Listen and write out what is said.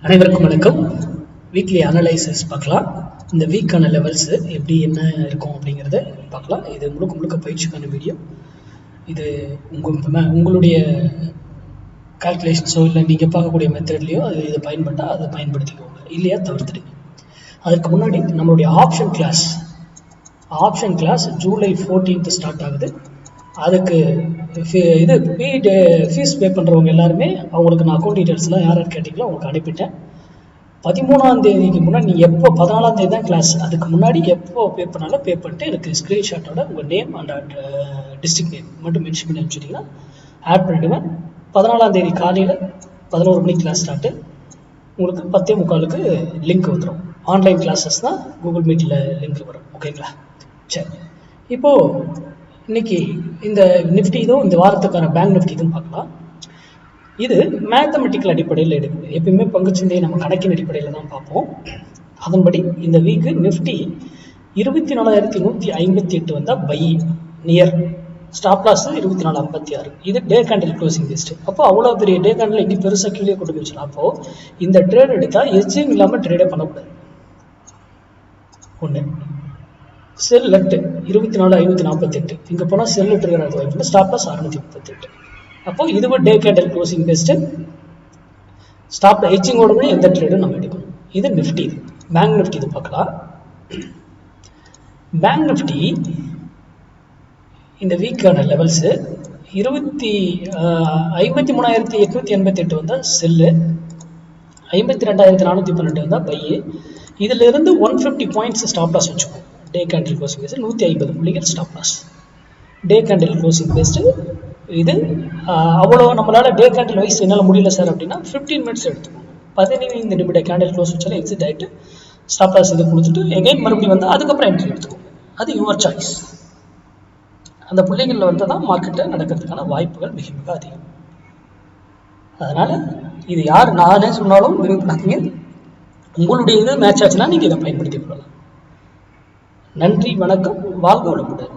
அனைவருக்கும் வணக்கம். Weekly analysis பார்க்கலாம். இந்த வீக்கான லெவல்ஸ் எப்படி என்ன இருக்கும் அப்படிங்கிறத பார்க்கலாம். இது முழுக்க முழுக்க பயிற்சிக்கான வீடியோ. இது உங்களுடைய கால்குலேஷன்ஸோ இல்லை நீங்கள் பார்க்கக்கூடிய மெத்தட்லையோ அது இதை பயன்பட்டால் அதை பயன்படுத்திக்கோங்க, இல்லையா தவிர்த்துடுங்க. அதுக்கு முன்னாடி நம்மளுடைய option class July 14th start ஆகுது. அதுக்கு இது ஃபீஸ் பே பண்ணுறவங்க எல்லாருமே அவங்களுக்கு நான் அக்கௌண்ட் டீட்டெயில்ஸ்லாம் யார் கேட்டிங்களோ அவங்களுக்கு அனுப்பிட்டேன். 13ஆம் தேதிக்கு முன்னாடி நீங்கள் எப்போ 14ஆம் தேதி தான் கிளாஸ், அதுக்கு முன்னாடி எப்போ பே பண்ணாலும் பே பண்ணிட்டு எனக்கு ஸ்க்ரீன்ஷாட்டோட உங்கள் நேம் அண்ட் டிஸ்ட்ரிக்ட் நேம் மட்டும் மென்ஷன் பண்ணி அனுப்பிச்சிட்டிங்கன்னா ஆட் பண்ணிவிடுவேன். 14ஆம் தேதி காலையில் 11 மணிக்கு கிளாஸ் ஸ்டார்ட்டு. உங்களுக்கு 10:45க்கு லிங்க் வந்துடும். ஆன்லைன் கிளாஸஸ் தான், கூகுள் மீட்டில் லிங்க் வரும். ஓகேங்களா? சரி, இப்போது இன்னைக்கு இந்த நிஃப்டி இதுவும் இந்த வாரத்துக்கான பேங்க் நிஃப்டி இதுவும் பார்க்கலாம். இது மேத்தமெட்டிக்கல் அடிப்படையில் எடுக்குது. எப்பயுமே பங்குச்சந்தையை நம்ம கணக்கின் அடிப்படையில் தான் பார்ப்போம். அதன்படி இந்த வீக்கு நிஃப்டி 24,158 வந்தால் பை நியர், ஸ்டாப் லாஸ் 24,56. இது டே கேண்டில் க்ளோசிங் பெஸ்ட்டு. அப்போ அவ்வளோ பெரிய டே கேண்டில் இன்னும் பெருசாக கீழே கொண்டு போய் வச்சிடலாம். அப்போது இந்த ட்ரேட் எடுத்தால் எஜ்ஜிங் இல்லாமல் ட்ரேடே பண்ணக்கூடாது. ஒன்று செல் லெஃப்ட் 24,548, இங்கே போனால் செல் லெஃப்ட் இருக்கிறது வாய்ப்பு. Stop loss 638. அப்போ இதுவும் day candle closing best. Stop ஹெட்ஜிங்கோட எந்த ட்ரேடும் நம்ம எடுக்கணும். இது நிஃப்டி. இது பேங்க் நிஃப்டி இது பார்க்கலாம். பேங்க் நிஃப்டி இந்த வீக்கான லெவல்ஸு 53,888 வந்தால் செல்லு, 52,412 வந்தால் பையு. இதில் இருந்து 150 பாயிண்ட்ஸ் ஸ்டாப் லாஸ் வச்சுக்கோம். டே கேண்டில் க்ளோசிங் பேஸ்ட் 150 புள்ளிகள் stop loss. Day candle closing based இது அவ்வளோ நம்மளால் டே கேண்டில் வைஸ் என்னால் முடியல சார் அப்படின்னா 15 மினிட்ஸ் எடுத்துக்கோங்க. 15 நிமிட கேண்டில் க்ளோஸ் வச்சாலும் எக்ஸிட் ஆகிட்டு ஸ்டாப் லாஸ் இது கொடுத்துட்டு எகைன் மறுபடியும் வந்து அதுக்கப்புறம் என்ட்ரி எடுத்துக்கோங்க. அது யுவர் சாய்ஸ். அந்த புள்ளிகளில் வந்து தான் மார்க்கெட்டில் நடக்கிறதுக்கான வாய்ப்புகள் மிக மிக அதிகம். அதனால் இது யார் நானே சொன்னாலும் விரும்பினாதீங்க. உங்களுடைய இது மேட்ச் ஆச்சுன்னா நீங்கள் இதை பயன்படுத்திக் கொள்ளலாம். நன்றி, வணக்கம், வாழ்க வளமுடன்.